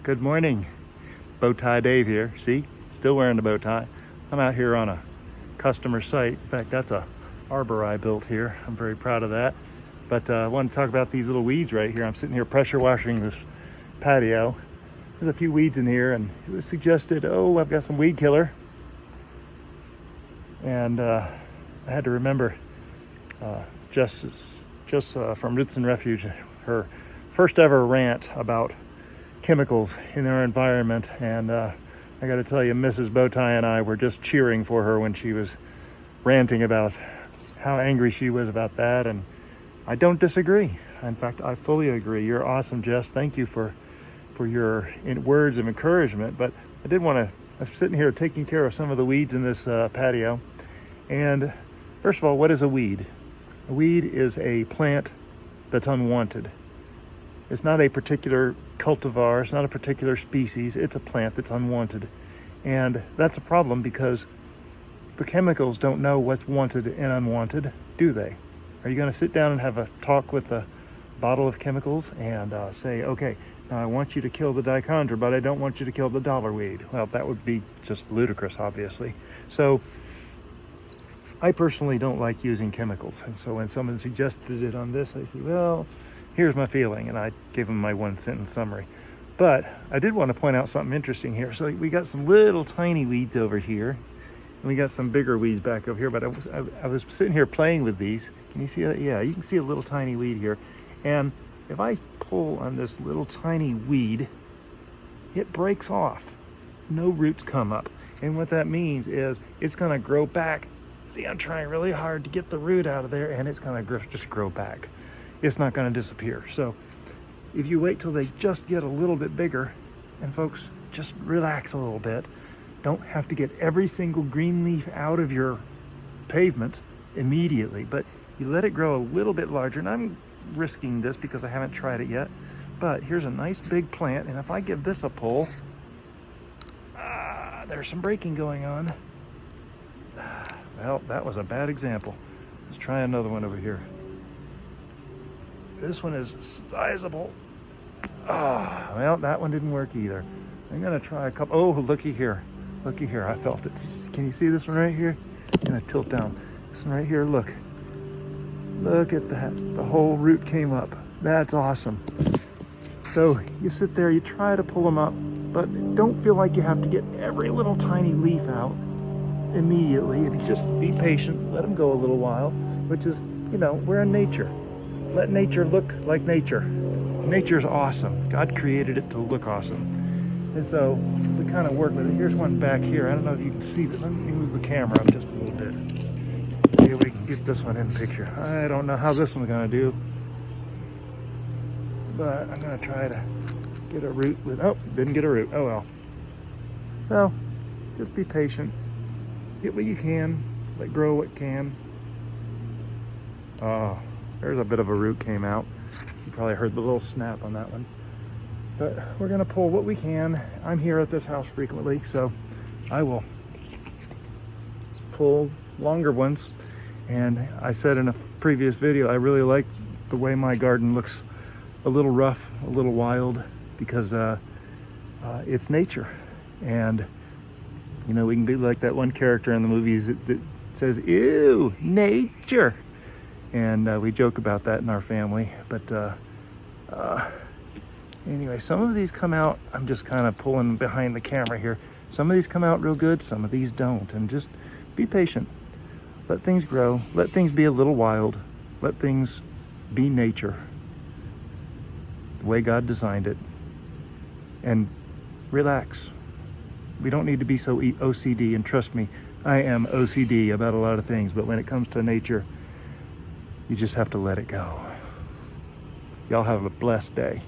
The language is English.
Good morning. Bow tie Dave here. See, still wearing the bow tie. I'm out here on a customer site. In fact, that's a arbor I built here. I'm very proud of that. But I want to talk about these little weeds right here. I'm sitting here pressure washing this patio. There's a few weeds in here, and it was suggested, oh, I've got some weed killer. And I had to remember Jess from Roots and Refuge, her first ever rant about chemicals in our environment. And I got to tell you, Mrs. Bowtie and I were just cheering for her when she was ranting about how angry she was about that. And I don't disagree. In fact, I fully agree. You're awesome, Jess. Thank you for your words of encouragement. But I did want to, I was sitting here taking care of some of the weeds in this patio. And first of all, what is a weed? A weed is a plant that's unwanted. It's not a particular cultivar, it's not a particular species, it's a plant that's unwanted. And that's a problem because the chemicals don't know what's wanted and unwanted, do they? Are you going to sit down and have a talk with a bottle of chemicals and say, okay, now I want you to kill the dichondra, but I don't want you to kill the dollar weed? Well, that would be just ludicrous, obviously. So I personally don't like using chemicals. And so when someone suggested it on this, I said, well, here's my feeling. And I gave them my one sentence summary. But I did want to point out something interesting here. So we got some little tiny weeds over here. And we got some bigger weeds back over here. But I was sitting here playing with these. Can you see that? Yeah, you can see a little tiny weed here. And if I pull on this little tiny weed, it breaks off. No roots come up. And what that means is it's going to grow back. See, I'm trying really hard to get the root out of there, and it's going to just grow back. It's not going to disappear. So if you wait till they just get a little bit bigger, and folks, just relax a little bit. Don't have to get every single green leaf out of your pavement immediately, but you let it grow a little bit larger. And I'm risking this because I haven't tried it yet, but here's a nice big plant, and if I give this a pull, there's some breaking going on. Well, that was a bad example. Let's try another one over here. This one is sizable. Well, that one didn't work either. I'm gonna try a couple. Oh, looky here. Looky here, I felt it. Can you see this one right here? I'm gonna tilt down. This one right here, look. Look at that. The whole root came up. That's awesome. So you sit there, you try to pull them up, but don't feel like you have to get every little tiny leaf out immediately. If you just be patient, let them go a little while, which is, you know, we're in nature. Let nature look like nature. Nature's awesome. God created it to look awesome. And so we kind of work with it. Here's one back here. I don't know if you can see that. Let me move the camera up just a little bit. See if we can get this one in the picture. I don't know how this one's going to do, but I'm going to try to get a root with, oh, didn't get a root. Oh well. So just be patient. Get what you can, let grow what can. Oh, there's a bit of a root came out. You probably heard the little snap on that one. But we're gonna pull what we can. I'm here at this house frequently, so I will pull longer ones. And I said in a previous video, I really like the way my garden looks a little rough, a little wild, because it's nature. And you know, we can be like that one character in the movies that says, ew, nature. And we joke about that in our family. But anyway, some of these come out, I'm just kind of pulling behind the camera here. Some of these come out real good, some of these don't. And just be patient. Let things grow. Let things be a little wild. Let things be nature, the way God designed it. And relax. We don't need to be so OCD, and trust me, I am OCD about a lot of things, but when it comes to nature, you just have to let it go. Y'all have a blessed day.